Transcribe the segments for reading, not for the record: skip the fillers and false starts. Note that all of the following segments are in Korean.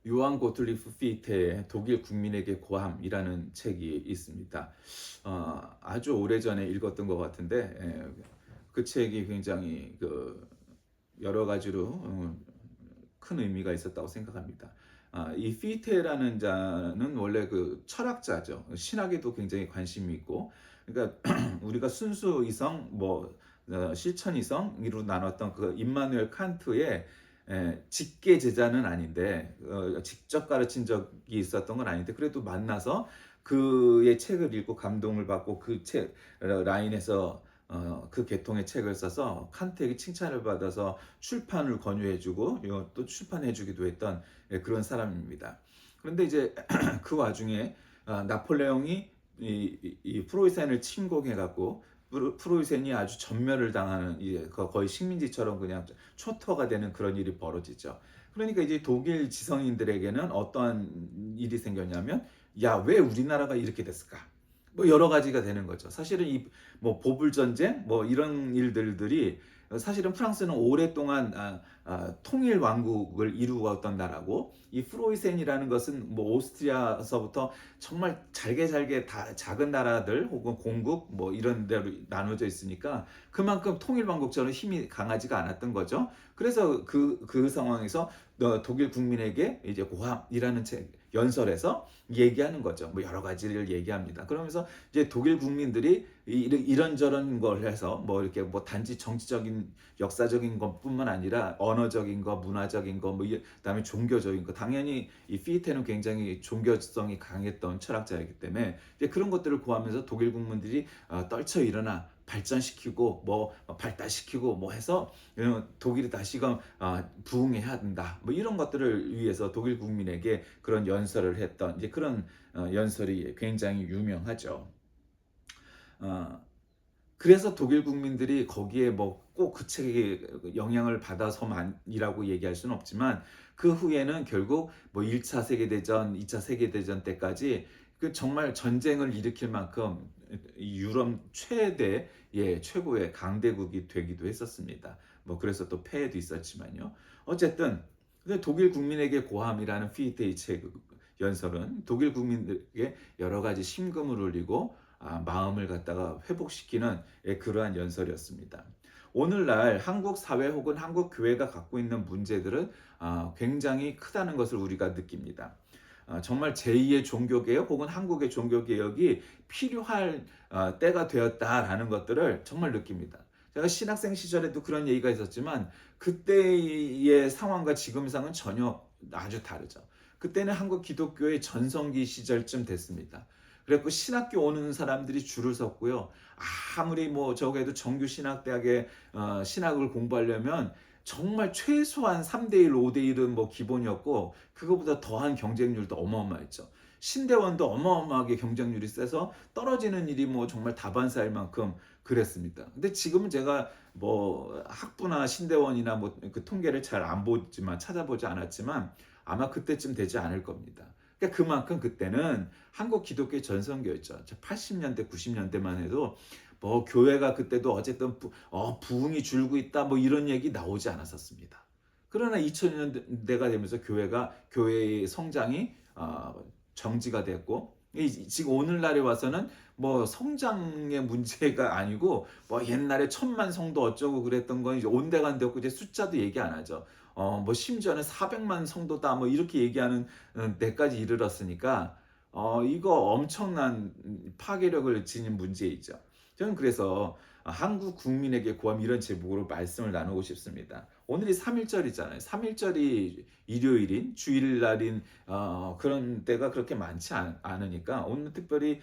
요한 고틀리프 피테의 독일 국민에게 고함이라는 책이 있습니다. 아주 오래전에 읽었던 것 같은데 그 책이 굉장히 여러 가지로 큰 의미가 있었다고 생각합니다. 이 피테라는 자는 원래 그 철학자죠. 신학에도 굉장히 관심이 있고, 그러니까 우리가 순수 이성, 실천 이성으로 나눴던 그 임마누엘 칸트의 직계 제자는 아닌데, 직접 가르친 적이 있었던 건 아닌데, 그래도 만나서 그의 책을 읽고 감동을 받고 그 책 라인에서 그 계통의 책을 써서 칸트에게 칭찬을 받아서 출판을 권유해주고 또 출판해주기도 했던 그런 사람입니다. 그런데 이제 그 와중에 나폴레옹이 이 프로이센을 침공해갖고 프로이센이 아주 전멸을 당하는 이제 거의 식민지처럼 그냥 초토화가 되는 그런 일이 벌어지죠. 그러니까 이제 독일 지성인들에게는 어떠한 일이 생겼냐면, 야, 왜 우리나라가 이렇게 됐을까? 뭐 여러 가지가 되는 거죠. 사실은 이 뭐 보불 전쟁 뭐 이런 일들이 사실은 프랑스는 오랫동안 통일 왕국을 이루었던 나라고, 이 프로이센이라는 것은 뭐 오스트리아서부터 정말 잘게 잘게 다 작은 나라들 혹은 공국 뭐 이런 데로 나눠져 있으니까 그만큼 통일 왕국처럼 힘이 강하지가 않았던 거죠. 그래서 그 상황에서 독일 국민에게 이제 고함이라는 책 연설에서 얘기하는 거죠. 뭐 여러 가지를 얘기합니다. 그러면서 이제 독일 국민들이 이런저런 걸 해서 뭐 이렇게 뭐 단지 정치적인 역사적인 것뿐만 아니라 언어적인 거, 문화적인 거, 뭐 그다음에 종교적인 거, 당연히 이 피테는 굉장히 종교성이 강했던 철학자이기 때문에 이제 그런 것들을 구하면서 독일 국민들이 떨쳐 일어나 발전시키고 뭐 발달시키고 뭐 해서 독일이 다시금 부흥해야 된다. 뭐 이런 것들을 위해서 독일 국민에게 그런 연설을 했던 이제 그런 연설이 굉장히 유명하죠. 어, 그래서 독일 국민들이 거기에 뭐 꼭 그 책에 영향을 받아서만이라고 얘기할 수는 없지만, 그 후에는 결국 뭐 1차 세계대전, 2차 세계대전 때까지 그 정말 전쟁을 일으킬 만큼 유럽 최고의 강대국이 되기도 했었습니다. 뭐 그래서 또 폐해도 있었지만요. 어쨌든 독일 국민에게 고함이라는 피테의 책 연설은 독일 국민들에게 여러 가지 심금을 울리고 마음을 갖다가 회복시키는 그러한 연설이었습니다. 오늘날 한국 사회 혹은 한국 교회가 갖고 있는 문제들은 굉장히 크다는 것을 우리가 느낍니다. 정말 제2의 종교개혁 혹은 한국의 종교개혁이 필요할 때가 되었다라는 것들을 정말 느낍니다. 제가 신학생 시절에도 그런 얘기가 있었지만 그때의 상황과 지금 상은 전혀 아주 다르죠. 그때는 한국 기독교의 전성기 시절쯤 됐습니다. 그래갖고 신학교 오는 사람들이 줄을 섰고요. 아무리 뭐 적어도 정규신학대학에 신학을 공부하려면 정말 최소한 3대1, 5대1은 뭐 기본이었고, 그거보다 더한 경쟁률도 어마어마했죠. 신대원도 어마어마하게 경쟁률이 세서 떨어지는 일이 뭐 정말 다반사일 만큼 그랬습니다. 근데 지금은 제가 뭐 학부나 신대원이나 뭐 그 통계를 잘 안 보지만 찾아보지 않았지만 아마 그때쯤 되지 않을 겁니다. 그러니까 그만큼 그때는 한국 기독교의 전성기였죠. 80년대, 90년대만 해도 뭐 교회가 그때도 어쨌든 부흥이 줄고 있다 뭐 이런 얘기 나오지 않았었습니다. 그러나 2000년대가 되면서 교회의 성장이 정지가 됐고, 지금 오늘날에 와서는 뭐 성장의 문제가 아니고 뭐 옛날에 1,000만 성도 어쩌고 그랬던 건 이제 온데간데 없고 이제 숫자도 얘기 안 하죠. 뭐 심지어는 400만 성도다 뭐 이렇게 얘기하는 데까지 이르렀으니까 이거 엄청난 파괴력을 지닌 문제이죠. 저는 그래서 한국 국민에게 고함 이런 제목으로 말씀을 나누고 싶습니다. 오늘이 3.1절이잖아요. 3.1절이 일요일인 주일날인 그런 때가 그렇게 많지 않으니까 오늘 특별히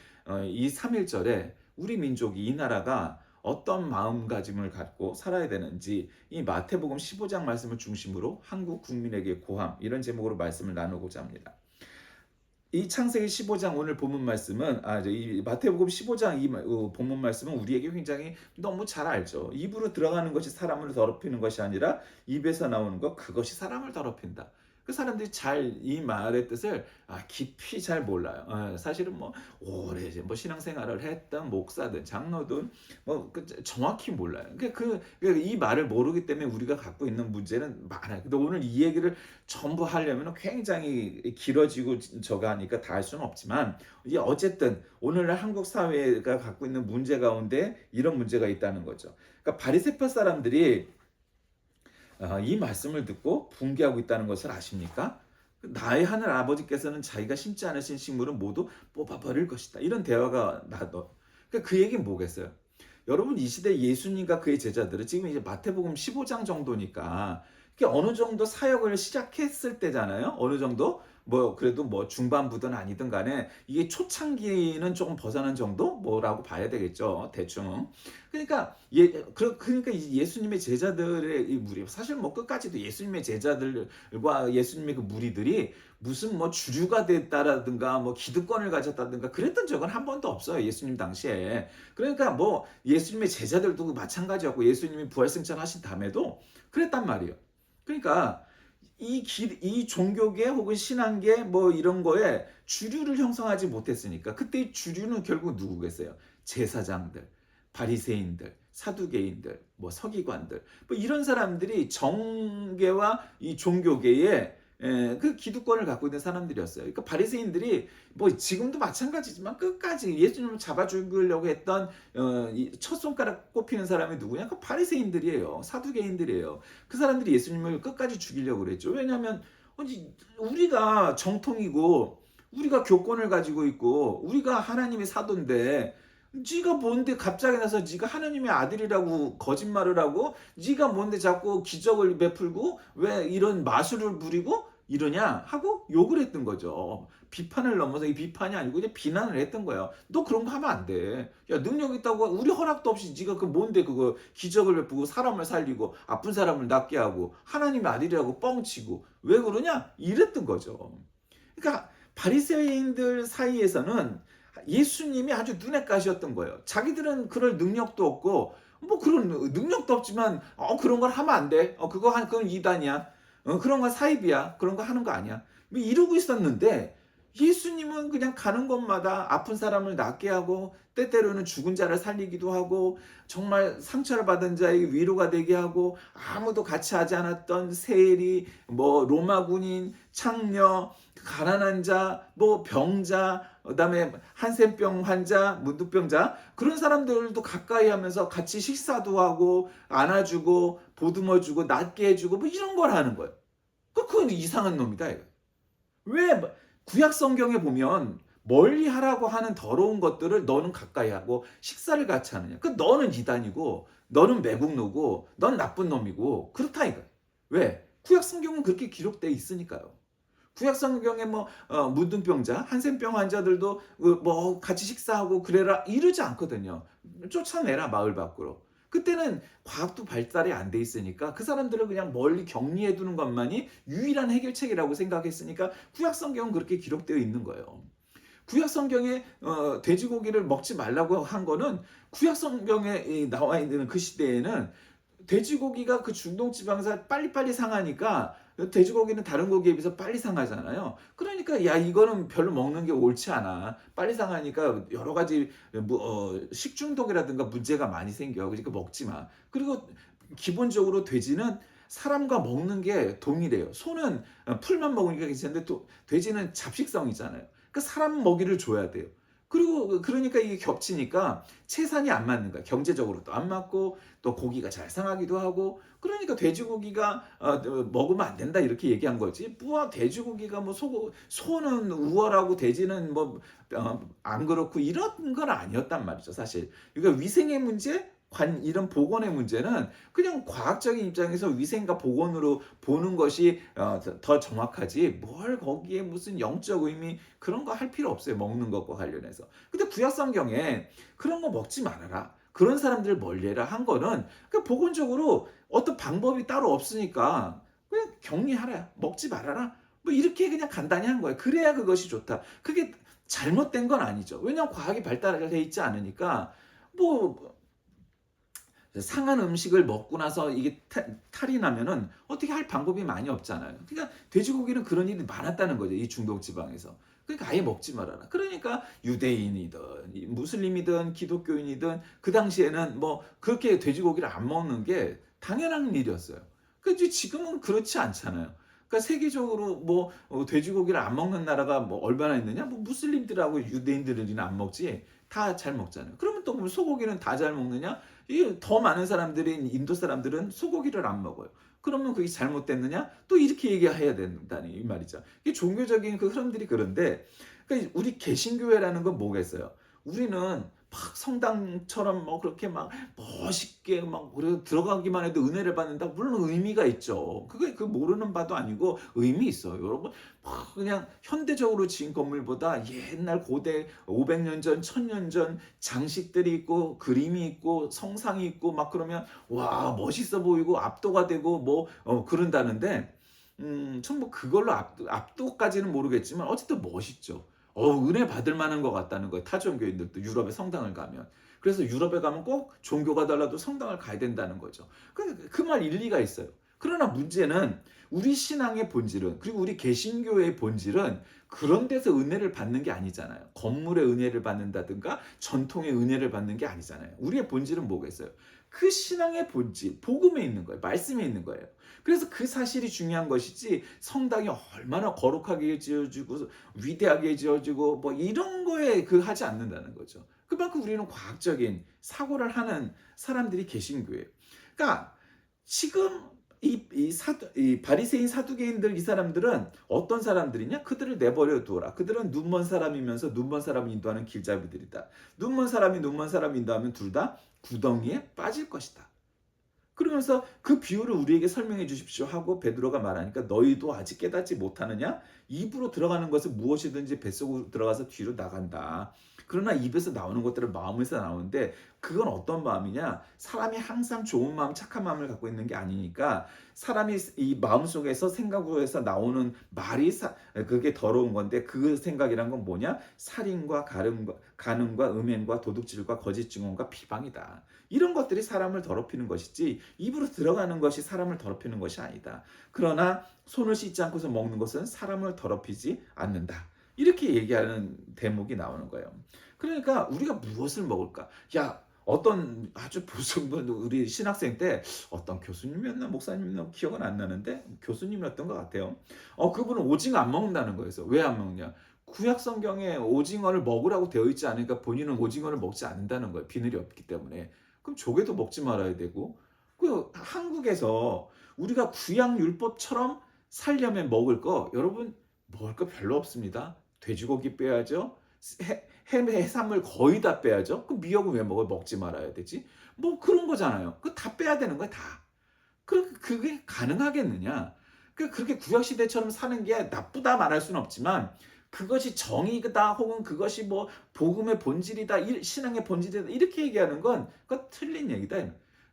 이 3.1절에 우리 민족이 이 나라가 어떤 마음가짐을 갖고 살아야 되는지 이 마태복음 15장 말씀을 중심으로 한국 국민에게 고함 이런 제목으로 말씀을 나누고자 합니다. 이 창세기 15장 오늘 본문 말씀은 이 마태복음 15장 이 본문 말씀은 우리에게 굉장히 너무 잘 알죠. 입으로 들어가는 것이 사람을 더럽히는 것이 아니라 입에서 나오는 것 그것이 사람을 더럽힌다. 그 사람들이 잘 이 말의 뜻을 깊이 잘 몰라요. 사실은 뭐 오래 이제 뭐 신앙생활을 했던 목사든 장로든 뭐 정확히 몰라요. 이 말을 모르기 때문에 우리가 갖고 있는 문제는 많아요. 근데 오늘 이 얘기를 전부 하려면 굉장히 길어지고 저거 하니까 다 할 수는 없지만, 이게 어쨌든 오늘날 한국 사회가 갖고 있는 문제 가운데 이런 문제가 있다는 거죠. 그러니까 바리새파 사람들이 이 말씀을 듣고 분개하고 있다는 것을 아십니까? 나의 하늘 아버지께서는 자기가 심지 않으신 식물은 모두 뽑아버릴 것이다. 이런 대화가 나도. 그러니까 그 얘기는 뭐겠어요? 여러분, 이 시대 예수님과 그의 제자들은 지금 이제 마태복음 15장 정도니까 그게 어느 정도 사역을 시작했을 때잖아요. 어느 정도 뭐 그래도 뭐 중반부든 아니든 간에 이게 초창기는 조금 벗어난 정도 뭐라고 봐야 되겠죠. 대충. 그러니까 이 예수님의 제자들의 이 무리, 사실 뭐 끝까지도 예수님의 제자들과 예수님의 그 무리들이 무슨 뭐 주류가 됐다라든가 뭐 기득권을 가졌다든가 그랬던 적은 한 번도 없어요. 예수님 당시에. 그러니까 뭐 예수님의 제자들도 마찬가지였고 예수님이 부활승천 하신 다음에도 그랬단 말이에요. 그러니까 이 종교계 혹은 신앙계 뭐 이런 거에 주류를 형성하지 못했으니까, 그때 주류는 결국 누구겠어요? 제사장들, 바리새인들, 사두개인들, 뭐 서기관들, 뭐 이런 사람들이 정계와 이 종교계에 그 기득권을 갖고 있는 사람들이었어요. 그러니까 바리새인들이 뭐 지금도 마찬가지지만 끝까지 예수님을 잡아 죽이려고 했던 첫 손가락 꼽히는 사람이 누구냐? 그 바리새인들이에요. 사두개인들이에요. 그 사람들이 예수님을 끝까지 죽이려고 그랬죠. 왜냐하면 우리가 정통이고 우리가 교권을 가지고 있고 우리가 하나님의 사도인데, 네가 뭔데 갑자기 나서 네가 하나님의 아들이라고 거짓말을 하고, 네가 뭔데 자꾸 기적을 베풀고 왜 이런 마술을 부리고 이러냐 하고 욕을 했던 거죠. 비판을 넘어서, 이 비판이 아니고 이제 비난을 했던 거예요. 너 그런 거 하면 안 돼. 야, 능력 있다고 우리 허락도 없이 네가 그 뭔데 그거 기적을 베푸고 사람을 살리고 아픈 사람을 낫게 하고 하나님의 아들이라고 뻥치고 왜 그러냐? 이랬던 거죠. 그러니까 바리새인들 사이에서는 예수님이 아주 눈에 가시였던 거예요. 자기들은 그럴 능력도 없고 뭐 그런 능력도 없지만 그런 걸 하면 안 돼. 그건 이단이야. 그런 건 사입이야. 그런 거 하는 거 아니야. 뭐 이러고 있었는데, 예수님은 그냥 가는 곳마다 아픈 사람을 낫게 하고 때때로는 죽은 자를 살리기도 하고 정말 상처를 받은 자에게 위로가 되게 하고, 아무도 같이 하지 않았던 세리, 뭐 로마 군인, 창녀, 가난한 자, 뭐 병자, 그다음에 한센병 환자, 문둥병자, 그런 사람들도 가까이 하면서 같이 식사도 하고 안아주고 보듬어주고 낫게 해주고 뭐 이런 걸 하는 거예요. 그건 이상한 놈이다. 왜 구약 성경에 보면 멀리 하라고 하는 더러운 것들을 너는 가까이 하고 식사를 같이 하느냐? 그 너는 이단이고 너는 매국노고 넌 나쁜 놈이고 그렇다 이거. 왜? 구약 성경은 그렇게 기록되어 있으니까요. 구약 성경에 뭐 문둥병자, 한센병 환자들도 뭐 같이 식사하고 그래라 이러지 않거든요. 쫓아내라 마을 밖으로. 그때는 과학도 발달이 안 돼 있으니까 그 사람들을 그냥 멀리 격리해 두는 것만이 유일한 해결책이라고 생각했으니까 구약 성경은 그렇게 기록되어 있는 거예요. 구약 성경에 돼지고기를 먹지 말라고 한 거는, 구약 성경에 나와 있는 그 시대에는 돼지고기가 그 중동 지방에서 빨리빨리 상하니까, 돼지고기는 다른 고기에 비해서 빨리 상하잖아요. 그러니까 야, 이거는 별로 먹는 게 옳지 않아. 빨리 상하니까 여러 가지 식중독이라든가 문제가 많이 생겨. 그러니까 먹지 마. 그리고 기본적으로 돼지는 사람과 먹는 게 동일해요. 소는 풀만 먹으니까 괜찮은데 또 돼지는 잡식성이잖아요. 그러니까 사람 먹이를 줘야 돼요. 그리고 그러니까 이게 겹치니까 채산이 안 맞는 거야. 경제적으로도 안 맞고 또 고기가 잘 상하기도 하고, 그러니까 돼지고기가 먹으면 안 된다 이렇게 얘기한 거지. 뭐야, 돼지고기가 뭐 소는 우월하고 돼지는 뭐 안 그렇고 이런 건 아니었단 말이죠, 사실. 그러니까 위생의 문제, 이런 보건의 문제는 그냥 과학적인 입장에서 위생과 보건으로 보는 것이 더 정확하지, 뭘 거기에 무슨 영적 의미 그런 거 할 필요 없어요. 먹는 것과 관련해서. 근데 구약 성경에 그런 거 먹지 말아라, 그런 사람들을 멀리해라 한 거는 그 보건적으로 어떤 방법이 따로 없으니까 그냥 격리하라, 먹지 말아라, 뭐 이렇게 그냥 간단히 한 거예요. 그래야 그것이 좋다. 그게 잘못된 건 아니죠. 왜냐하면 과학이 발달해 있지 않으니까. 뭐 상한 음식을 먹고 나서 이게 탈이 나면은 어떻게 할 방법이 많이 없잖아요. 그러니까 돼지고기는 그런 일이 많았다는 거죠. 이 중동 지방에서. 그러니까 아예 먹지 말아라. 그러니까 유대인이든 무슬림이든 기독교인이든 그 당시에는 뭐 그렇게 돼지고기를 안 먹는 게 당연한 일이었어요. 근데 지금은 그렇지 않잖아요. 그러니까 세계적으로 뭐 돼지고기를 안 먹는 나라가 뭐 얼마나 있느냐? 뭐 무슬림들하고 유대인들이나 안 먹지. 다 잘 먹잖아요. 그러면 또 소고기는 다 잘 먹느냐? 이 더 많은 사람들인 인도 사람들은 소고기를 안 먹어요. 그러면 그게 잘못됐느냐? 또 이렇게 얘기해야 된다는 이 말이죠. 이게 종교적인 그 흐름들이 그런데 그러니까 우리 개신교회라는 건 뭐겠어요? 우리는 막 성당처럼 뭐 그렇게 막 멋있게 막 그래 들어가기만 해도 은혜를 받는다. 물론 의미가 있죠. 그게 그 모르는 바도 아니고 의미 있어요. 여러분 막 그냥 현대적으로 지은 건물보다 옛날 고대 500년 전, 1000년 전 장식들이 있고 그림이 있고 성상이 있고 막 그러면 와 멋있어 보이고 압도가 되고 뭐 그런다는데 전 뭐 그걸로 압도까지는 모르겠지만 어쨌든 멋있죠. 은혜 받을 만한 것 같다는 거예요. 타 종교인들도 유럽의 성당을 가면. 그래서 유럽에 가면 꼭 종교가 달라도 성당을 가야 된다는 거죠. 그 말 일리가 있어요. 그러나 문제는 우리 신앙의 본질은 그리고 우리 개신교의 본질은 그런 데서 은혜를 받는 게 아니잖아요. 건물의 은혜를 받는다든가 전통의 은혜를 받는 게 아니잖아요. 우리의 본질은 뭐겠어요? 그 신앙의 본질, 복음에 있는 거예요. 말씀에 있는 거예요. 그래서 그 사실이 중요한 것이지 성당이 얼마나 거룩하게 지어지고 위대하게 지어지고 뭐 이런 거에 그 하지 않는다는 거죠. 그만큼 우리는 과학적인 사고를 하는 사람들이 개신교예요. 그러니까 지금 이 바리새인 사두개인들 이 사람들은 어떤 사람들이냐? 그들을 내버려 두어라. 그들은 눈먼 사람이면서 눈먼 사람을 인도하는 길잡이들이다. 눈먼 사람이 눈먼 사람 인도하면 둘 다 구덩이에 빠질 것이다. 그러면서 그 비유를 우리에게 설명해 주십시오 하고 베드로가 말하니까 너희도 아직 깨닫지 못하느냐? 입으로 들어가는 것은 무엇이든지 뱃속으로 들어가서 뒤로 나간다. 그러나 입에서 나오는 것들은 마음에서 나오는데 그건 어떤 마음이냐? 사람이 항상 좋은 마음, 착한 마음을 갖고 있는 게 아니니까 사람이 이 마음속에서 생각으로해서 나오는 말이 그게 더러운 건데 그 생각이란 건 뭐냐? 살인과 간음과 음행과 도둑질과 거짓 증언과 비방이다. 이런 것들이 사람을 더럽히는 것이지 입으로 들어가는 것이 사람을 더럽히는 것이 아니다. 그러나 손을 씻지 않고서 먹는 것은 사람을 더럽히지 않는다. 이렇게 얘기하는 대목이 나오는 거예요. 그러니까 우리가 무엇을 먹을까? 야, 어떤 아주 보수분 우리 신학생 때 어떤 교수님이었나 목사님이었나 기억은 안 나는데 교수님이었던 것 같아요. 그분은 오징어 안 먹는다는 거였어. 왜 안 먹냐? 구약 성경에 오징어를 먹으라고 되어 있지 않으니까 본인은 오징어를 먹지 않는다는 거예요. 비늘이 없기 때문에. 그럼 조개도 먹지 말아야 되고 그 한국에서 우리가 구약 율법처럼 살려면 먹을 거 여러분 먹을 거 별로 없습니다. 돼지고기 빼야죠. 해산물 거의 다 빼야죠. 그 미역은 왜 먹어? 먹지 말아야 되지. 뭐 그런 거잖아요. 그 다 빼야 되는 거야 다. 그게 가능하겠느냐? 그렇게 구약 시대처럼 사는 게 나쁘다 말할 수는 없지만 그것이 정의다 혹은 그것이 뭐 복음의 본질이다 신앙의 본질이다 이렇게 얘기하는 건 그거 틀린 얘기다.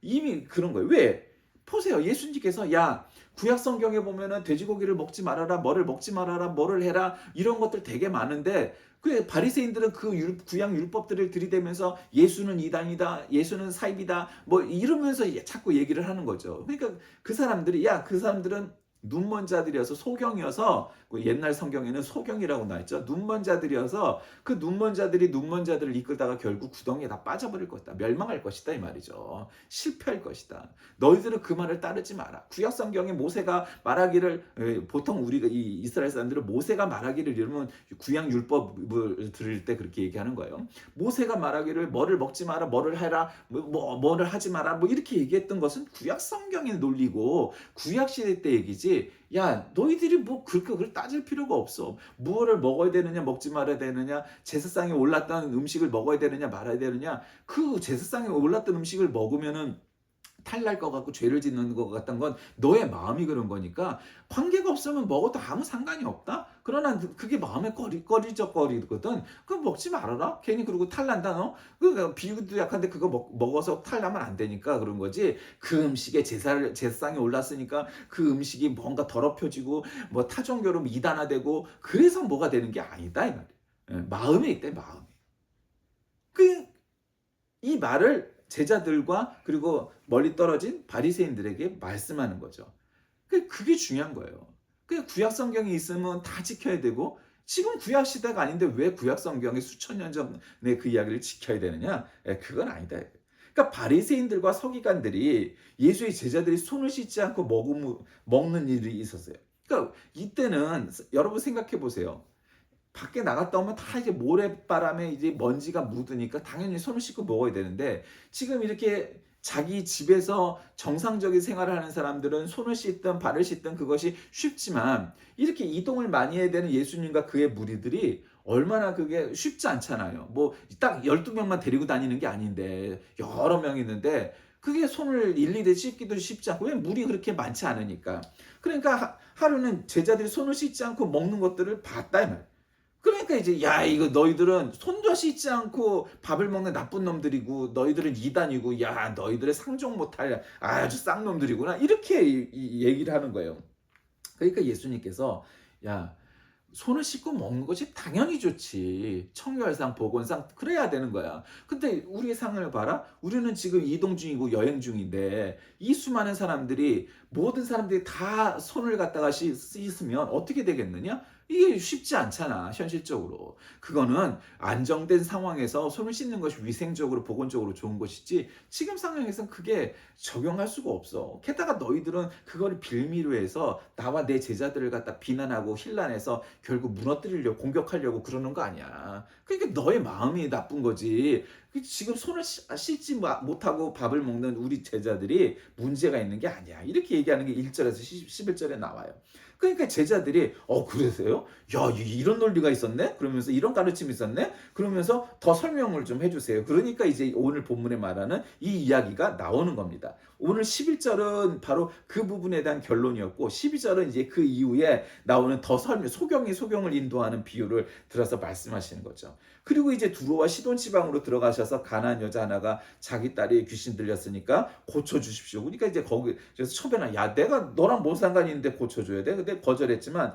이미 그런 거예요. 왜? 보세요. 예수님께서 야 구약 성경에 보면은 돼지고기를 먹지 말아라, 뭐를 먹지 말아라, 뭐를 해라 이런 것들 되게 많은데 그 바리새인들은 그 구약 율법들을 들이대면서 예수는 이단이다, 예수는 사입이다, 뭐 이러면서 자꾸 얘기를 하는 거죠. 그러니까 그 사람들이 그 사람들은 눈먼 자들이어서 소경이어서 옛날 성경에는 소경이라고 나와있죠. 눈먼 자들이어서 그 눈먼 자들이 눈먼 자들을 이끌다가 결국 구덩이에 다 빠져버릴 것이다. 멸망할 것이다 이 말이죠. 실패할 것이다. 너희들은 그 말을 따르지 마라. 구약 성경에 모세가 말하기를 보통 우리가 이 이스라엘 사람들은 모세가 말하기를 이러면 구약 율법을 들을 때 그렇게 얘기하는 거예요. 모세가 말하기를 뭐를 먹지 마라, 뭐를 해라, 뭐를 하지 마라, 뭐 이렇게 얘기했던 것은 구약 성경의 논리고 구약 시대 때 얘기지. 야 너희들이 뭐 그걸 따질 필요가 없어. 무엇을 먹어야 되느냐 먹지 말아야 되느냐 제사상에 올랐던 음식을 먹어야 되느냐 말아야 되느냐 그 제사상에 올랐던 음식을 먹으면은 탈날 것 같고 죄를 짓는 것 같던 건 너의 마음이 그런 거니까 관계가 없으면 먹어도 아무 상관이 없다. 그러나 그게 마음에 꺼리적거리거든. 그거 먹지 말아라. 괜히 그러고 탈난다 너. 그 비유도 약한데 그거 먹어서 탈나면 안 되니까 그런 거지. 그 음식에 제사상에 올랐으니까 그 음식이 뭔가 더럽혀지고 뭐 타종교로 이단화되고 그래서 뭐가 되는 게 아니다 이 말이야. 마음에 있대 마음에. 이 말을 제자들과 그리고 멀리 떨어진 바리새인들에게 말씀하는 거죠. 그게 중요한 거예요. 구약 성경이 있으면 다 지켜야 되고 지금 구약 시대가 아닌데 왜 구약 성경의 수천 년 전에 그 이야기를 지켜야 되느냐? 그건 아니다. 그러니까 바리새인들과 서기관들이 예수의 제자들이 손을 씻지 않고 먹는 일이 있었어요. 그러니까 이때는 여러분 생각해 보세요. 밖에 나갔다 오면 다 이제 모래바람에 이제 먼지가 묻으니까 당연히 손을 씻고 먹어야 되는데 지금 이렇게 자기 집에서 정상적인 생활을 하는 사람들은 손을 씻든 발을 씻든 그것이 쉽지만 이렇게 이동을 많이 해야 되는 예수님과 그의 무리들이 얼마나 그게 쉽지 않잖아요. 뭐 딱 12명만 데리고 다니는 게 아닌데 여러 명 있는데 그게 손을 일일이 씻기도 쉽지 않고 왜 물이 그렇게 많지 않으니까. 그러니까 하루는 제자들이 손을 씻지 않고 먹는 것들을 봤다 이 말이에요. 그러니까 이제 야 이거 너희들은 손도 씻지 않고 밥을 먹는 나쁜 놈들이고 너희들은 이단이고 야 너희들의 상종 못할 아주 쌍놈들이구나 이렇게 얘기를 하는 거예요. 그러니까 예수님께서 야 손을 씻고 먹는 것이 당연히 좋지. 청결상, 보건상 그래야 되는 거야. 근데 우리의 상을 봐라. 우리는 지금 이동 중이고 여행 중인데 이 수많은 사람들이 모든 사람들이 다 손을 갖다가 씻으면 어떻게 되겠느냐? 이게 쉽지 않잖아, 현실적으로. 그거는 안정된 상황에서 손을 씻는 것이 위생적으로, 보건적으로 좋은 것이지, 지금 상황에서는 그게 적용할 수가 없어. 게다가 너희들은 그거를 빌미로 해서 나와 내 제자들을 갖다 비난하고 힐난해서 결국 무너뜨리려고 공격하려고 그러는 거 아니야. 그러니까 너의 마음이 나쁜 거지. 지금 손을 씻지 못하고 밥을 먹는 우리 제자들이 문제가 있는 게 아니야. 이렇게 얘기하는 게 1절에서 11절에 나와요. 그러니까 제자들이 그러세요? 야 이런 논리가 있었네? 그러면서 이런 가르침이 있었네? 그러면서 더 설명을 좀 해주세요. 그러니까 이제 오늘 본문에 말하는 이 이야기가 나오는 겁니다. 오늘 11절은 바로 그 부분에 대한 결론이었고 12절은 이제 그 이후에 나오는 더 소경을 인도하는 비유를 들어서 말씀하시는 거죠. 그리고 이제 두로와 시돈 지방으로 들어가셔서 가나안 여자 하나가 자기 딸이 귀신 들렸으니까 고쳐 주십시오. 그러니까 이제 거기 그래서 처변아 야 내가 너랑 뭔 상관이 있는데 고쳐 줘야 돼? 근데 거절했지만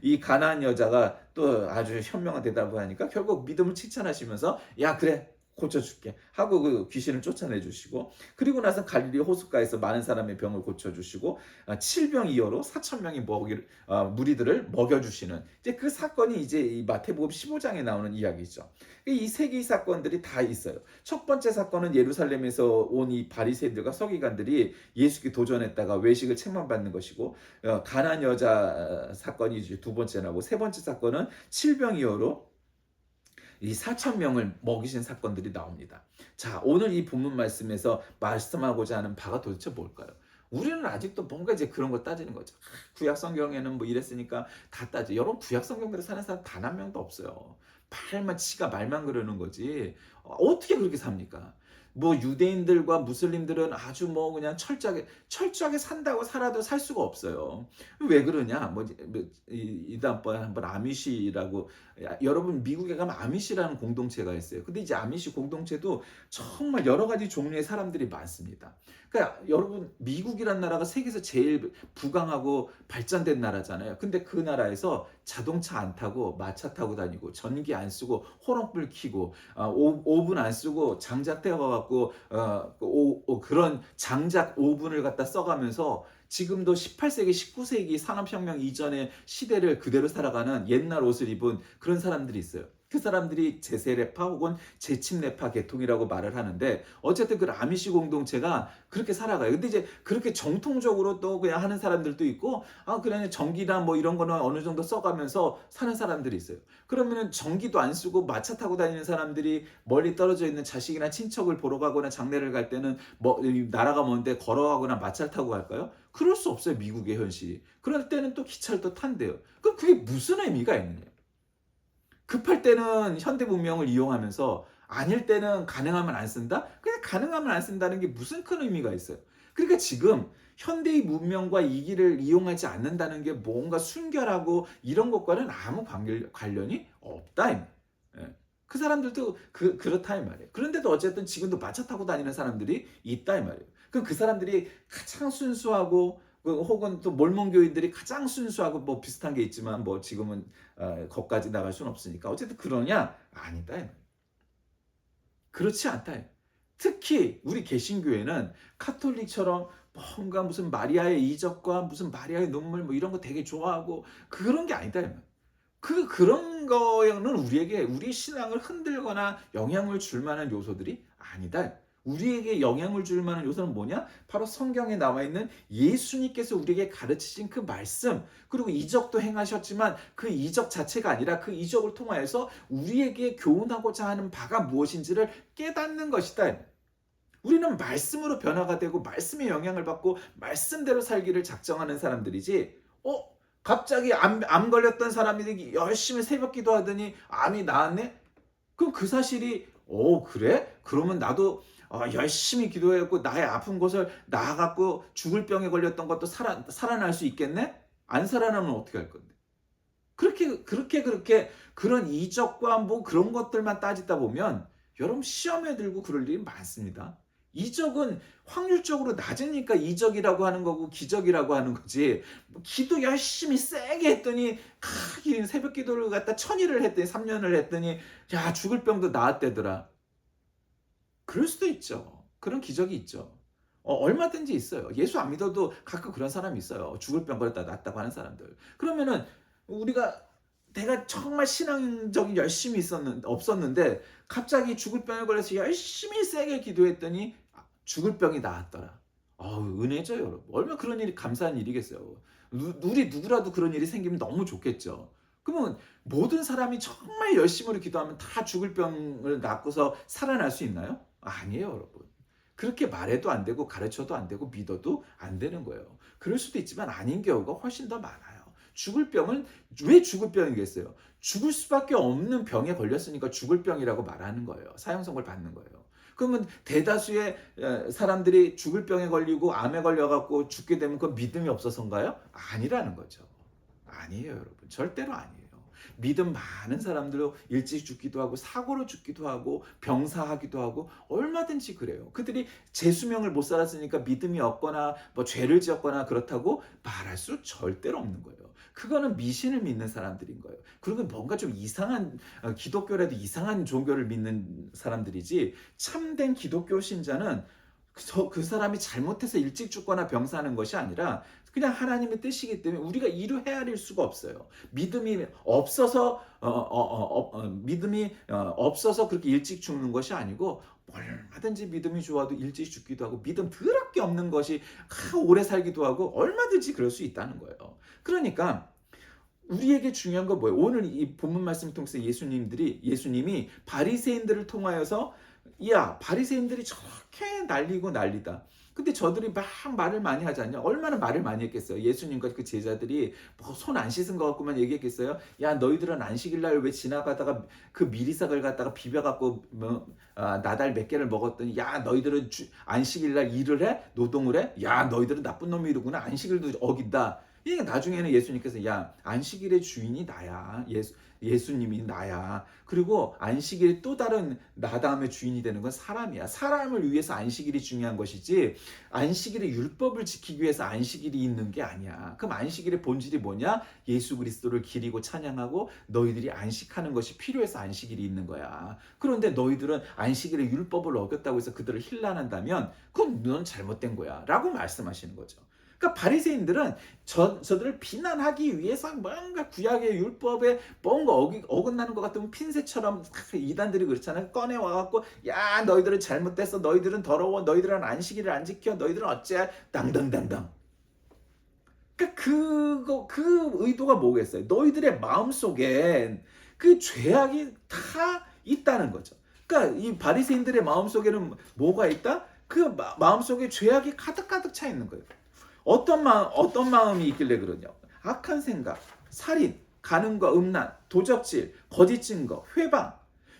이 가나안 여자가 또 아주 현명한 대답을 하니까 결국 믿음을 칭찬하시면서 야 그래 고쳐줄게 하고 그 귀신을 쫓아내 주시고 그리고 나서 갈릴리 호숫가에서 많은 사람의 병을 고쳐주시고 7병이어로 4,000명의 무리들을 먹여주시는 이제 그 사건이 이제 이 마태복음 15장에 나오는 이야기죠. 이 세 개의 사건들이 다 있어요. 첫 번째 사건은 예루살렘에서 온 이 바리새인들과 서기관들이 예수께 도전했다가 외식을 책망받는 것이고 가나안 여자 사건이 이제 두 번째 나고 세 번째 사건은 7병이어로 이 4,000명을 먹이신 사건들이 나옵니다. 자, 오늘 이 본문 말씀에서 말씀하고자 하는 바가 도대체 뭘까요? 우리는 아직도 뭔가 이제 그런 거 따지는 거죠. 구약 성경에는 뭐 이랬으니까 다 따지. 여러분 구약 성경대로 사는 사람 단 한 명도 없어요. 지가 말만 그러는 거지. 어떻게 그렇게 삽니까? 뭐 유대인들과 무슬림들은 아주 뭐 그냥 철저하게 산다고 살아도 살 수가 없어요. 왜 그러냐? 다음번에 한번 아미시라고 여러분 미국에 가면 아미시라는 공동체가 있어요. 근데 이제 아미시 공동체도 정말 여러 가지 종류의 사람들이 많습니다. 그러니까 여러분 미국이란 나라가 세계에서 제일 부강하고 발전된 나라잖아요. 근데 그 나라에서 자동차 안 타고 마차 타고 다니고 전기 안 쓰고 호롱불 켜고 오븐 안 쓰고 장작 태워갖고 그런 장작 오븐을 갖다 써가면서 지금도 18세기, 19세기 산업혁명 이전의 시대를 그대로 살아가는 옛날 옷을 입은 그런 사람들이 있어요. 그 사람들이 제세례파 혹은 제침례파 계통이라고 말을 하는데 어쨌든 그 아미시 공동체가 그렇게 살아가요. 근데 이제 그렇게 정통적으로 또 그냥 하는 사람들도 있고 그냥 전기나 뭐 이런 거는 어느 정도 써가면서 사는 사람들이 있어요. 그러면은 전기도 안 쓰고 마차 타고 다니는 사람들이 멀리 떨어져 있는 자식이나 친척을 보러 가거나 장례를 갈 때는 나라가 먼데 걸어가거나 마차를 타고 갈까요? 그럴 수 없어요. 미국의 현실이. 그럴 때는 또 기차를 또 탄대요. 그럼 그게 무슨 의미가 있느냐? 급할 때는 현대 문명을 이용하면서 아닐 때는 가능하면 안 쓴다? 그냥 가능하면 안 쓴다는 게 무슨 큰 의미가 있어요. 그러니까 지금 현대의 문명과 이 길을 이용하지 않는다는 게 뭔가 순결하고 이런 것과는 아무 관련이 없다. 예. 그 사람들도 그렇다 이 말이에요. 그런데도 어쨌든 지금도 마차 타고 다니는 사람들이 있다 이 말이에요. 그럼 그 사람들이 가장 순수하고 혹은 또 몰몬교인들이 가장 순수하고 뭐 비슷한 게 있지만 뭐 지금은 거기까지 나갈 수는 없으니까 어쨌든 그러냐? 아니다. 그렇지 않다. 특히 우리 개신교회는 카톨릭처럼 뭔가 무슨 마리아의 이적과 무슨 마리아의 눈물 뭐 이런 거 되게 좋아하고 그런 게 아니다. 그런 거는 우리에게 우리 신앙을 흔들거나 영향을 줄 만한 요소들이 아니다. 우리에게 영향을 줄 만한 요소는 뭐냐? 바로 성경에 나와 있는 예수님께서 우리에게 가르치신 그 말씀, 그리고 이적도 행하셨지만 그 이적 자체가 아니라 그 이적을 통하여서 우리에게 교훈하고자 하는 바가 무엇인지를 깨닫는 것이다. 우리는 말씀으로 변화가 되고 말씀의 영향을 받고 말씀대로 살기를 작정하는 사람들이지, 갑자기 암 걸렸던 사람이 열심히 새벽 기도하더니 암이 나았네? 그럼 그 사실이, 그래? 그러면 나도 열심히 기도했고 나의 아픈 곳을 나아갖고 죽을 병에 걸렸던 것도 살아날 수 있겠네? 안 살아나면 어떻게 할 건데? 그렇게 그런 이적과 뭐 그런 것들만 따지다 보면 여러분 시험에 들고 그럴 일이 많습니다. 이적은 확률적으로 낮으니까 이적이라고 하는 거고 기적이라고 하는 거지. 뭐 기도 열심히 세게 했더니 새벽 기도를 갖다 1000일을 했더니 3년을 했더니 야 죽을 병도 나았대더라. 그럴 수도 있죠. 그런 기적이 있죠. 얼마든지 있어요. 예수 안 믿어도 가끔 그런 사람이 있어요. 죽을 병 걸렸다 낫다고 하는 사람들. 그러면은 우리가 내가 정말 신앙적인 열심이 없었는데 갑자기 죽을 병에 걸려서 열심히 세게 기도했더니 죽을 병이 나았더라. 은혜죠, 여러분. 얼마나 그런 일이 감사한 일이겠어요. 우리 누구라도 그런 일이 생기면 너무 좋겠죠. 그러면 모든 사람이 정말 열심으로 기도하면 다 죽을 병을 낫고서 살아날 수 있나요? 아니에요, 여러분. 그렇게 말해도 안 되고 가르쳐도 안 되고 믿어도 안 되는 거예요. 그럴 수도 있지만 아닌 경우가 훨씬 더 많아요. 죽을 병은 왜 죽을 병이겠어요? 죽을 수밖에 없는 병에 걸렸으니까 죽을 병이라고 말하는 거예요. 사형선고를 받는 거예요. 그러면 대다수의 사람들이 죽을 병에 걸리고 암에 걸려갖고 죽게 되면 그건 믿음이 없어서인가요? 아니라는 거죠. 아니에요, 여러분. 절대로 아니에요. 믿음 많은 사람들도 일찍 죽기도 하고 사고로 죽기도 하고 병사하기도 하고 얼마든지 그래요. 그들이 제 수명을 못 살았으니까 믿음이 없거나 뭐 죄를 지었거나 그렇다고 말할 수 절대로 없는 거예요. 그거는 미신을 믿는 사람들인 거예요. 그리고 뭔가 좀 이상한 기독교라도 이상한 종교를 믿는 사람들이지, 참된 기독교 신자는 그 사람이 잘못해서 일찍 죽거나 병사하는 것이 아니라 그냥 하나님의 뜻이기 때문에 우리가 이루 헤아릴 수가 없어요. 믿음이 없어서 그렇게 일찍 죽는 것이 아니고 얼마든지 믿음이 좋아도 일찍 죽기도 하고 믿음 더럽게 없는 것이 오래 살기도 하고 얼마든지 그럴 수 있다는 거예요. 그러니까 우리에게 중요한 건 뭐예요? 오늘 이 본문 말씀을 통해서 예수님이 바리새인들을 통하여서 바리새인들이 저렇게 난리고 난리다. 근데 저들이 막 말을 많이 하지 않냐? 얼마나 말을 많이 했겠어요. 예수님과 그 제자들이 뭐 손 안 씻은 것 같고만 얘기했겠어요. 야, 너희들은 안식일 날 왜 지나가다가 그 미리삭을 갖다가 비벼갖고 나달 몇 개를 먹었더니 야, 너희들은 안식일 날 일을 해? 노동을 해? 야, 너희들은 나쁜 놈이로구나. 안식일도 어긴다. 이게 나중에는 예수님께서 안식일의 주인이 나야. 예수님이 나야. 그리고 안식일의 또 다른 나 다음에 주인이 되는 건 사람이야. 사람을 위해서 안식일이 중요한 것이지 안식일의 율법을 지키기 위해서 안식일이 있는 게 아니야. 그럼 안식일의 본질이 뭐냐? 예수 그리스도를 기리고 찬양하고 너희들이 안식하는 것이 필요해서 안식일이 있는 거야. 그런데 너희들은 안식일의 율법을 어겼다고 해서 그들을 힐난한다면 그건 넌 잘못된 거야 라고 말씀하시는 거죠. 그러니까 바리새인들은 저들을 비난하기 위해서 뭔가 구약의 율법에 뭔가 어긋나는 것 같으면 핀셋처럼 이단들이 그렇잖아요. 꺼내 와갖고 야, 너희들은 잘못됐어, 너희들은 더러워, 너희들은 안식일을 안 지켜, 너희들은 어째 당당당당. 그러니까 그 의도가 뭐겠어요? 너희들의 마음속엔 그 죄악이 다 있다는 거죠. 그러니까 이 바리새인들의 마음속에는 뭐가 있다? 그 마음속에 죄악이 가득가득 차 있는 거예요. 어떤 마음이 있길래 그러냐? 악한 생각, 살인, 간음과 음란, 도적질, 거짓 증거, 회방.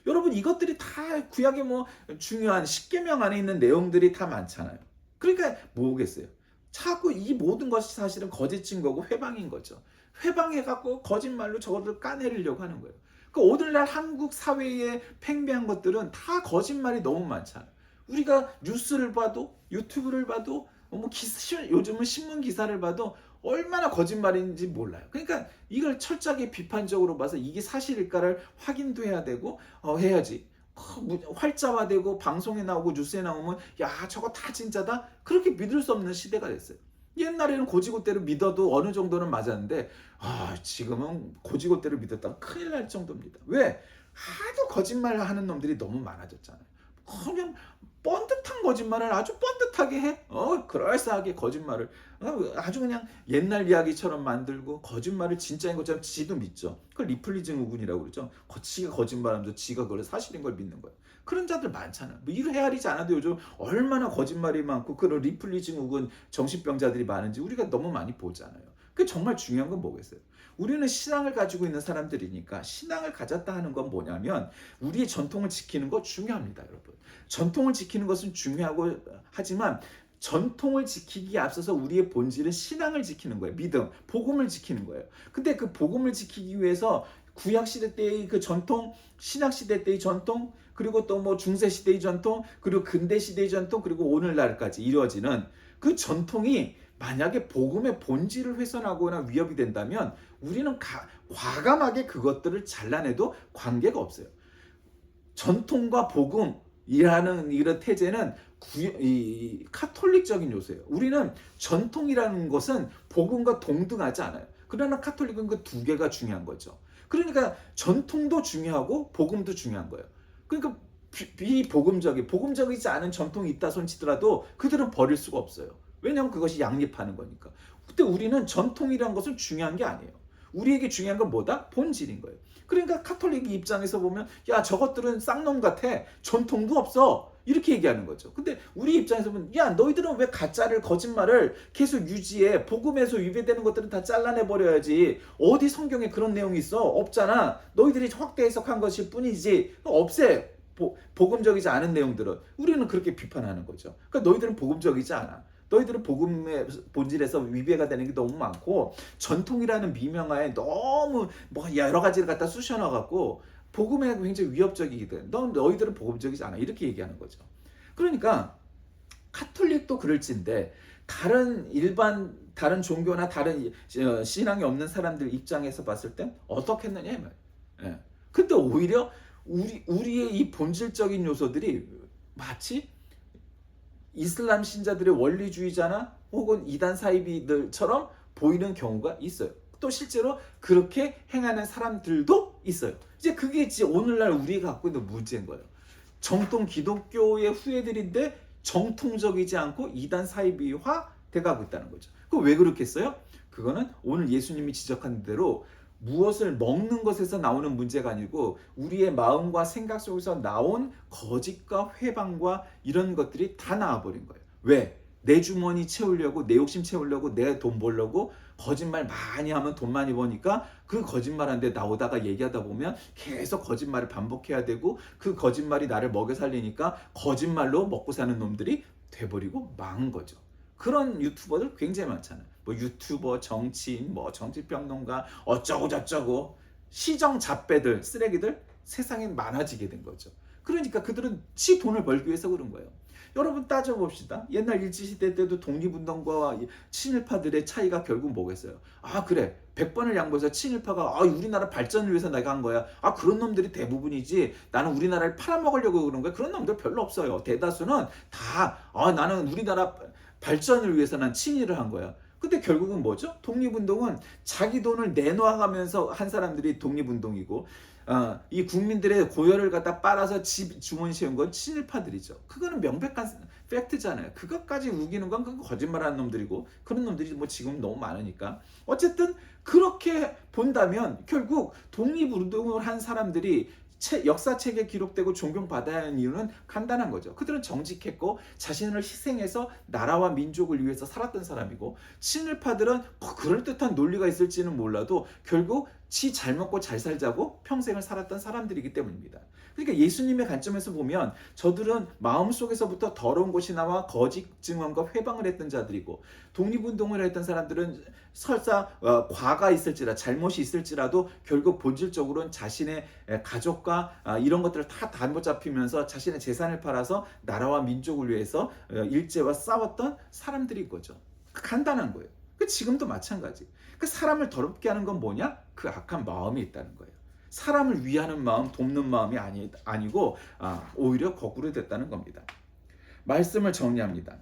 여러분 이것들이 다 구약의 뭐 중요한 십계명 안에 있는 내용들이 다 많잖아요. 그러니까 뭐겠어요? 자꾸 이 모든 것이 사실은 거짓 증거고 회방인 거죠. 회방해갖고 거짓말로 저것을 까내리려고 하는 거예요. 그 오늘날 한국 사회에 팽배한 것들은 다 거짓말이 너무 많잖아요. 우리가 뉴스를 봐도 유튜브를 봐도 요즘은 신문 기사를 봐도 얼마나 거짓말인지 몰라요. 그러니까 이걸 철저하게 비판적으로 봐서 이게 사실일까를 확인도 해야 되고 해야지. 활자화되고 방송에 나오고 뉴스에 나오면 야 저거 다 진짜다? 그렇게 믿을 수 없는 시대가 됐어요. 옛날에는 고지고대로 믿어도 어느 정도는 맞았는데 지금은 고지고대로 믿었다가 큰일 날 정도입니다. 왜? 하도 거짓말하는 놈들이 너무 많아졌잖아요. 그냥 뻔듯한 거짓말을 아주 뻔듯하게 해. 그럴싸하게 거짓말을 아주 그냥 옛날 이야기처럼 만들고 거짓말을 진짜인 것처럼 지도 믿죠. 그걸 리플리징 우군이라고 그러죠. 지가 거짓말하면서 지가 그걸 사실인 걸 믿는 거예요. 그런 자들 많잖아. 뭐 이거 헤아리지 않아도 요즘 얼마나 거짓말이 많고 그런 리플리징 우군 정신병자들이 많은지 우리가 너무 많이 보잖아요. 그 정말 중요한 건 뭐겠어요? 우리는 신앙을 가지고 있는 사람들이니까 신앙을 가졌다 하는 건 뭐냐면 우리의 전통을 지키는 거 중요합니다, 여러분. 전통을 지키는 것은 중요하고 하지만 전통을 지키기에 앞서서 우리의 본질은 신앙을 지키는 거예요. 믿음, 복음을 지키는 거예요. 근데 그 복음을 지키기 위해서 구약 시대 때의 그 전통, 신약 시대 때의 전통, 그리고 또 뭐 중세 시대의 전통, 그리고 근대 시대의 전통, 그리고 오늘날까지 이루어지는 그 전통이 만약에 복음의 본질을 훼손하거나 위협이 된다면 우리는 과감하게 그것들을 잘라내도 관계가 없어요. 전통과 복음이라는 이런 태제는 카톨릭적인 요소예요. 우리는 전통이라는 것은 복음과 동등하지 않아요. 그러나 카톨릭은 그 두 개가 중요한 거죠. 그러니까 전통도 중요하고 복음도 중요한 거예요. 그러니까 복음적이지 않은 전통이 있다 손치더라도 그들은 버릴 수가 없어요. 왜냐하면 그것이 양립하는 거니까. 근데 우리는 전통이라는 것은 중요한 게 아니에요. 우리에게 중요한 건 뭐다? 본질인 거예요. 그러니까 카톨릭 입장에서 보면 야 저것들은 쌍놈 같아. 전통도 없어. 이렇게 얘기하는 거죠. 근데 우리 입장에서 보면 야 너희들은 왜 가짜를 거짓말을 계속 유지해. 복음에서 위배되는 것들은 다 잘라내버려야지. 어디 성경에 그런 내용이 있어? 없잖아. 너희들이 확대 해석한 것일 뿐이지. 없애. 복음적이지 않은 내용들은 우리는 그렇게 비판하는 거죠. 그러니까 너희들은 복음적이지 않아. 너희들은 복음의 본질에서 위배가 되는 게 너무 많고 전통이라는 미명하에 너무 뭐 여러 가지를 갖다 쑤셔넣어갖고 복음에 굉장히 위협적이거든. 너희들은 복음적이지 않아. 이렇게 얘기하는 거죠. 그러니까 카톨릭도 그럴진데 다른 종교나 다른 신앙이 없는 사람들 입장에서 봤을 땐 어떻겠느냐 이 말이에요. 예. 근데 오히려 우리의 이 본질적인 요소들이 마치 이슬람 신자들의 원리주의자나 혹은 이단 사이비들처럼 보이는 경우가 있어요. 또 실제로 그렇게 행하는 사람들도 있어요. 이제 그게 이제 오늘날 우리가 갖고 있는 문제인 거예요. 정통 기독교의 후예들인데 정통적이지 않고 이단 사이비화 돼가고 있다는 거죠. 그 왜 그렇겠어요? 그거는 오늘 예수님이 지적한 대로 무엇을 먹는 것에서 나오는 문제가 아니고 우리의 마음과 생각 속에서 나온 거짓과 회방과 이런 것들이 다 나와버린 거예요. 왜? 내 주머니 채우려고, 내 욕심 채우려고, 내 돈 벌려고 거짓말 많이 하면 돈 많이 버니까 그 거짓말한테 나오다가 얘기하다 보면 계속 거짓말을 반복해야 되고 그 거짓말이 나를 먹여 살리니까 거짓말로 먹고 사는 놈들이 돼버리고 망한 거죠. 그런 유튜버들 굉장히 많잖아요. 뭐 유튜버, 정치인, 뭐 정치평론가 어쩌고 저쩌고 시정 잡배들, 쓰레기들 세상에 많아지게 된 거죠. 그러니까 그들은 지 돈을 벌기 위해서 그런 거예요. 여러분 따져봅시다. 옛날 일제시대 때도 독립운동가와 친일파들의 차이가 결국 뭐겠어요? 그래 100번을 양보해서 친일파가 우리나라 발전을 위해서 내가 한 거야. 그런 놈들이 대부분이지 나는 우리나라를 팔아먹으려고 그런 거야. 그런 놈들 별로 없어요. 대다수는 다 나는 우리나라 발전을 위해서 난 친일을 한 거야. 근데 결국은 뭐죠? 독립운동은 자기 돈을 내놓아가면서 한 사람들이 독립운동이고 이 국민들의 고열을 갖다 빨아서 주머니 채운 건 친일파들이죠. 그거는 명백한 팩트잖아요. 그것까지 우기는 건 그거 거짓말하는 놈들이고 그런 놈들이 뭐 지금 너무 많으니까 어쨌든 그렇게 본다면 결국 독립운동을 한 사람들이 역사책에 기록되고 존경받아야 하는 이유는 간단한 거죠. 그들은 정직했고 자신을 희생해서 나라와 민족을 위해서 살았던 사람이고 친일파들은 그럴듯한 논리가 있을지는 몰라도 결국 지 잘 먹고 잘 살자고 평생을 살았던 사람들이기 때문입니다. 그러니까 예수님의 관점에서 보면 저들은 마음속에서부터 더러운 것이 나와 거짓 증언과 회방을 했던 자들이고 독립운동을 했던 사람들은 설사 과가 있을지라 잘못이 있을지라도 결국 본질적으로는 자신의 가족과 이런 것들을 다 담보 잡히면서 자신의 재산을 팔아서 나라와 민족을 위해서 일제와 싸웠던 사람들인 거죠. 간단한 거예요. 지금도 마찬가지. 그 사람을 더럽게 하는 건 뭐냐? 그 악한 마음이 있다는 거예요. 사람을 위하는 마음, 돕는 마음이 아니고 오히려 거꾸로 됐다는 겁니다. 말씀을 정리합니다.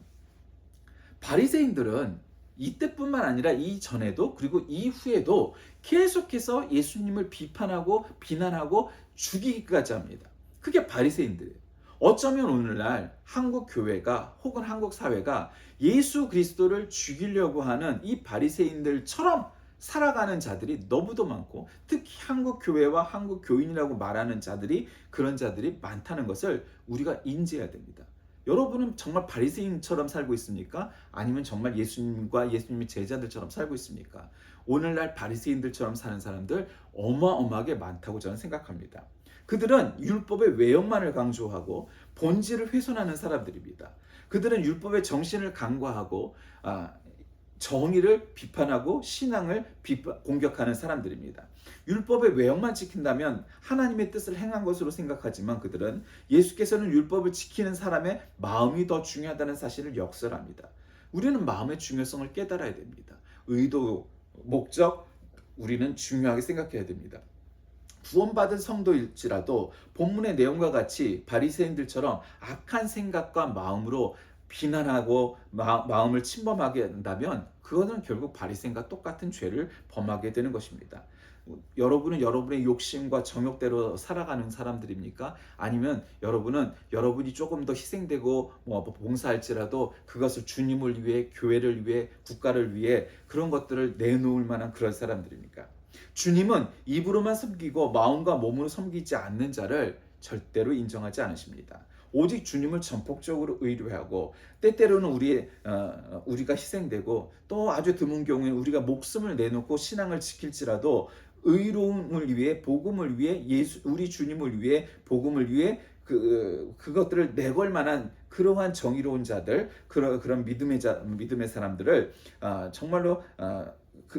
바리새인들은 이때뿐만 아니라 이전에도 그리고 이후에도 계속해서 예수님을 비판하고 비난하고 죽이기까지 합니다. 그게 바리새인들이에요. 어쩌면 오늘날 한국 교회가 혹은 한국 사회가 예수 그리스도를 죽이려고 하는 이 바리새인들처럼 살아가는 자들이 너무도 많고, 특히 한국 교회와 한국 교인이라고 말하는 자들이 그런 자들이 많다는 것을 우리가 인지해야 됩니다. 여러분은 정말 바리새인처럼 살고 있습니까? 아니면 정말 예수님과 예수님의 제자들처럼 살고 있습니까? 오늘날 바리새인들처럼 사는 사람들 어마어마하게 많다고 저는 생각합니다. 그들은 율법의 외형만을 강조하고 본질을 훼손하는 사람들입니다. 그들은 율법의 정신을 간과하고 정의를 비판하고 신앙을 공격하는 사람들입니다. 율법의 외형만 지킨다면 하나님의 뜻을 행한 것으로 생각하지만, 그들은 예수께서는 율법을 지키는 사람의 마음이 더 중요하다는 사실을 역설합니다. 우리는 마음의 중요성을 깨달아야 됩니다. 의도, 목적, 우리는 중요하게 생각해야 됩니다. 구원받은 성도일지라도 본문의 내용과 같이 바리새인들처럼 악한 생각과 마음으로 비난하고 마음을 침범하게 한다면 그거는 결국 바리새인과 똑같은 죄를 범하게 되는 것입니다. 여러분은 여러분의 욕심과 정욕대로 살아가는 사람들입니까? 아니면 여러분은 여러분이 조금 더 희생되고 봉사할지라도 그것을 주님을 위해, 교회를 위해, 국가를 위해 그런 것들을 내놓을 만한 그런 사람들입니까? 주님은 입으로만 섬기고 마음과 몸으로 섬기지 않는 자를 절대로 인정하지 않으십니다. 오직 주님을 전폭적으로 의뢰하고, 때때로는 우리가 희생되고, 또 아주 드문 경우에 우리가 목숨을 내놓고 신앙을 지킬지라도 의로움을 위해, 복음을 위해, 우리 주님을 위해, 복음을 위해 그것들을 내걸 만한 그러한 정의로운 자들, 그런 믿음의 사람들을 정말로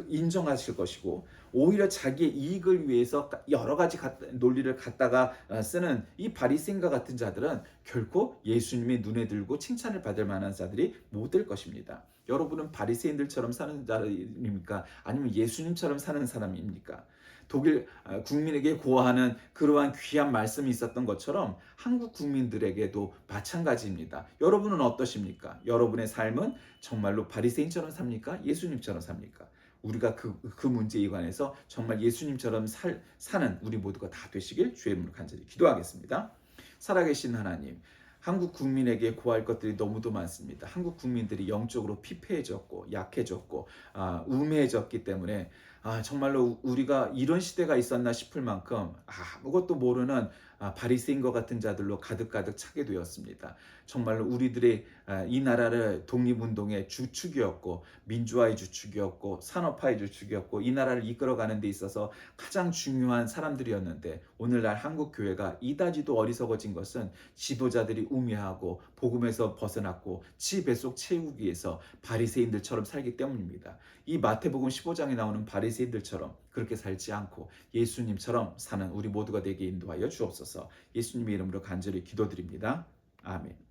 인정하실 것이고, 오히려 자기의 이익을 위해서 여러 가지 논리를 갖다가 쓰는 이 바리새인과 같은 자들은 결코 예수님의 눈에 들고 칭찬을 받을 만한 자들이 못 될 것입니다. 여러분은 바리새인들처럼 사는 자입니까? 아니면 예수님처럼 사는 사람입니까? 독일 국민에게 고하는 그러한 귀한 말씀이 있었던 것처럼 한국 국민들에게도 마찬가지입니다. 여러분은 어떠십니까? 여러분의 삶은 정말로 바리새인처럼 삽니까? 예수님처럼 삽니까? 우리가 그 문제에 관해서 정말 예수님처럼 사는 우리 모두가 다 되시길 주의 이름으로 간절히 기도하겠습니다. 살아계신 하나님, 한국 국민에게 구할 것들이 너무도 많습니다. 한국 국민들이 영적으로 피폐해졌고 약해졌고 우매해졌기 때문에 정말로 우리가 이런 시대가 있었나 싶을 만큼 아무것도 모르는 바리새인과 같은 자들로 가득가득 차게 되었습니다. 정말로 우리들의 이 나라를 독립운동의 주축이었고, 민주화의 주축이었고, 산업화의 주축이었고, 이 나라를 이끌어가는 데 있어서 가장 중요한 사람들이었는데, 오늘날 한국교회가 이다지도 어리석어진 것은 지도자들이 우매하고 복음에서 벗어났고 지 뱃속 채우기 위해서 바리새인들처럼 살기 때문입니다. 이 마태복음 15장에 나오는 바리새인들처럼 그렇게 살지 않고 예수님처럼 사는 우리 모두가 되게 인도하여 주옵소서. 예수님의 이름으로 간절히 기도드립니다. 아멘.